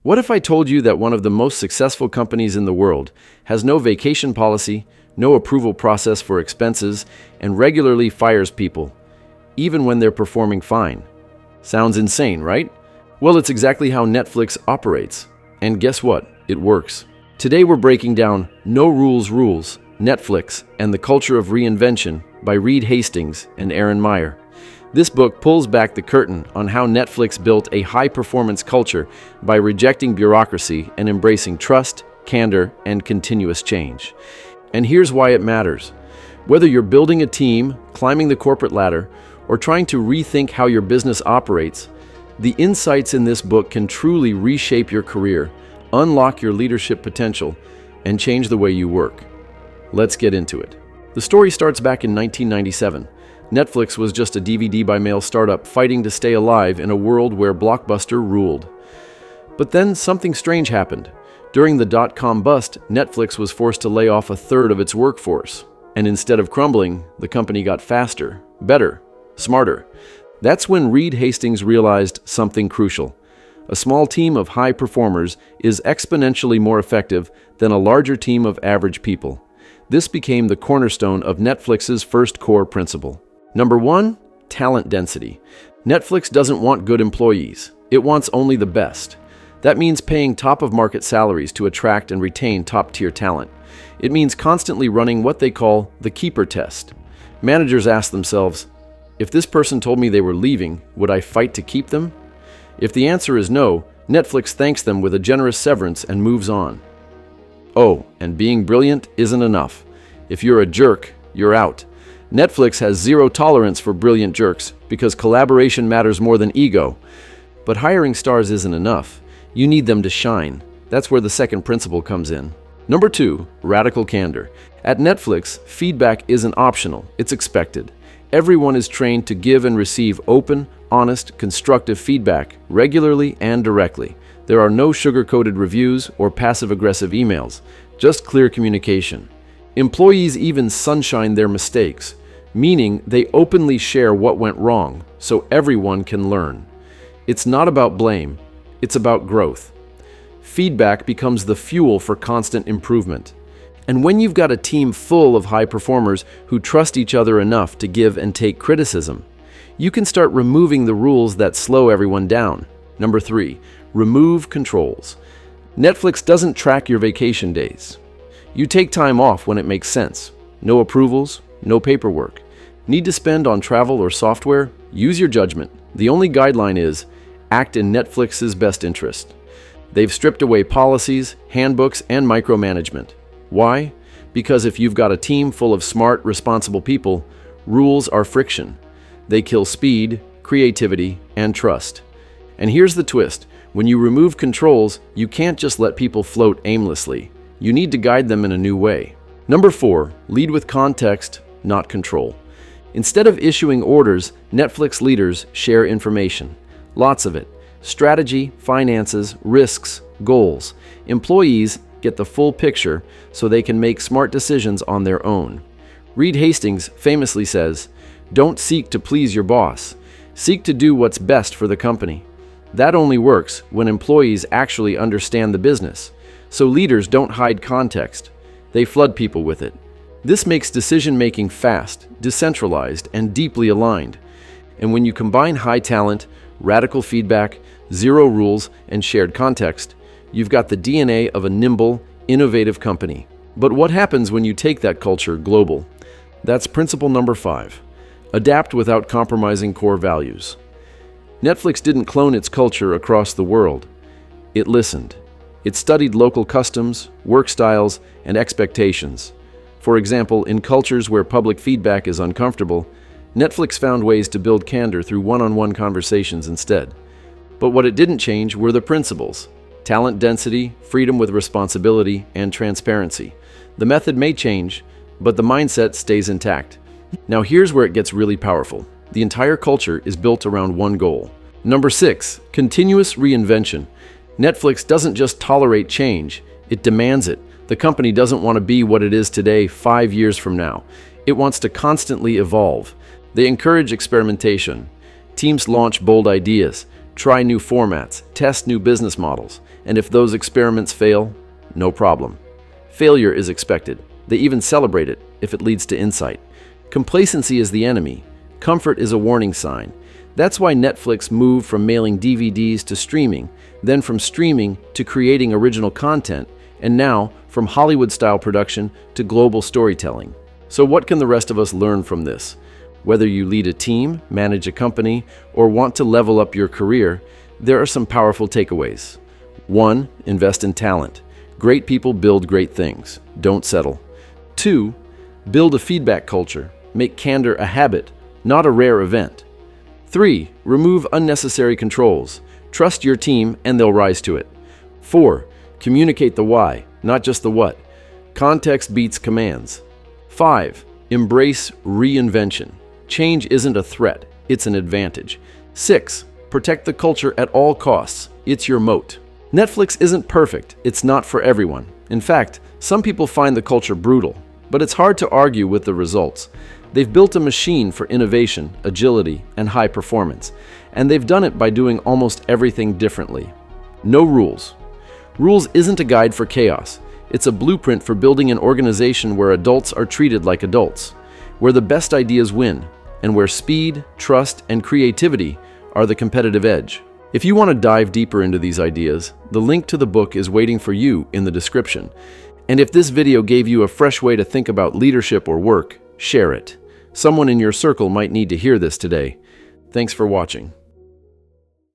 What if I told you that one of the most successful companies in the world has no vacation policy, no approval process for expenses, and regularly fires people, even when they're performing fine? Sounds insane, right? Well, it's exactly how Netflix operates. And guess what? It works. Today we're breaking down No Rules Rules, Netflix, and the Culture of Reinvention by Hastings and Erin Meyer. This book pulls back the curtain on how Netflix built a high-performance culture by rejecting bureaucracy and embracing trust, candor, and continuous change. And here's why it matters. Whether you're building a team, climbing the corporate ladder, or trying to rethink how your business operates, the insights in this book can truly reshape your career, unlock your leadership potential, and change the way you work. Let's get into it. The story starts back in 1997. Netflix was just a DVD-by-mail startup fighting to stay alive in a world where Blockbuster ruled. But then something strange happened. During the dot-com bust, Netflix was forced to lay off a third of its workforce. And instead of crumbling, the company got faster, better, smarter. That's when Hastings realized something crucial. A small team of high performers is exponentially more effective than a larger team of average people. This became the cornerstone of Netflix's first core principle. Number 1, talent density. Netflix doesn't want good employees. It wants only the best. That means paying top-of-market salaries to attract and retain top-tier talent. It means constantly running what they call the keeper test. Managers ask themselves, if this person told me they were leaving, would I fight to keep them? If the answer is no, Netflix thanks them with a generous severance and moves on. Oh, and being brilliant isn't enough. If you're a jerk, you're out. Netflix has zero tolerance for brilliant jerks because collaboration matters more than ego. But hiring stars isn't enough. You need them to shine. That's where the second principle comes in. Number 2, radical candor. At Netflix, feedback isn't optional, it's expected. Everyone is trained to give and receive open, honest, constructive feedback regularly and directly. There are no sugar-coated reviews or passive-aggressive emails, just clear communication. Employees even sunshine their mistakes, meaning they openly share what went wrong so everyone can learn. It's not about blame, it's about growth. Feedback becomes the fuel for constant improvement. And when you've got a team full of high performers who trust each other enough to give and take criticism, you can start removing the rules that slow everyone down. Number 3, remove controls. Netflix doesn't track your vacation days. You take time off when it makes sense. No approvals, no paperwork. Need to spend on travel or software? Use your judgment. The only guideline is act in Netflix's best interest. They've stripped away policies, handbooks, and micromanagement. Why? Because if you've got a team full of smart, responsible people, rules are friction. They kill speed, creativity, and trust. And here's the twist. When you remove controls, you can't just let people float aimlessly. You need to guide them in a new way. Number 4, lead with context, not control. Instead of issuing orders, Netflix leaders share information. Lots of it. Strategy, finances, risks, goals. Employees get the full picture so they can make smart decisions on their own. Hastings famously says, "Don't seek to please your boss. Seek to do what's best for the company." That only works when employees actually understand the business. So leaders don't hide context. They flood people with it. This makes decision-making fast, decentralized, and deeply aligned. And when you combine high talent, radical feedback, zero rules, and shared context, you've got the DNA of a nimble, innovative company. But what happens when you take that culture global? That's principle number 5. Adapt without compromising core values. Netflix didn't clone its culture across the world. It listened. It studied local customs, work styles, and expectations. For example, in cultures where public feedback is uncomfortable, Netflix found ways to build candor through one-on-one conversations instead. But what it didn't change were the principles: talent density, freedom with responsibility, and transparency. The method may change, but the mindset stays intact. Now here's where it gets really powerful. The entire culture is built around one goal. Number 6, continuous reinvention. Netflix doesn't just tolerate change, it demands it. The company doesn't want to be what it is today 5 years from now. It wants to constantly evolve. They encourage experimentation. Teams launch bold ideas, Try new formats, test new business models, and if those experiments fail, no problem. Failure is expected. They even celebrate it if it leads to insight. Complacency is the enemy. Comfort is a warning sign. That's why Netflix moved from mailing DVDs to streaming, then from streaming to creating original content, and now from Hollywood-style production to global storytelling. So what can the rest of us learn from this? Whether you lead a team, manage a company, or want to level up your career, there are some powerful takeaways. 1. Invest in talent. Great people build great things. Don't settle. 2. Build a feedback culture. Make candor a habit, not a rare event. 3. Remove unnecessary controls. Trust your team and they'll rise to it. 4. Communicate the why, not just the what. Context beats commands. 5. Embrace reinvention. Change isn't a threat, it's an advantage. 6. Protect the culture at all costs. It's your moat. Netflix isn't perfect. It's not for everyone. In fact, some people find the culture brutal, but it's hard to argue with the results. They've built a machine for innovation, agility, and high performance, and they've done it by doing almost everything differently. No rules. Rules isn't a guide for chaos. It's a blueprint for building an organization where adults are treated like adults, where the best ideas win, and where speed, trust, and creativity are the competitive edge. If you want to dive deeper into these ideas, the link to the book is waiting for you in the description. And if this video gave you a fresh way to think about leadership or work, share it. Someone in your circle might need to hear this today. Thanks for watching.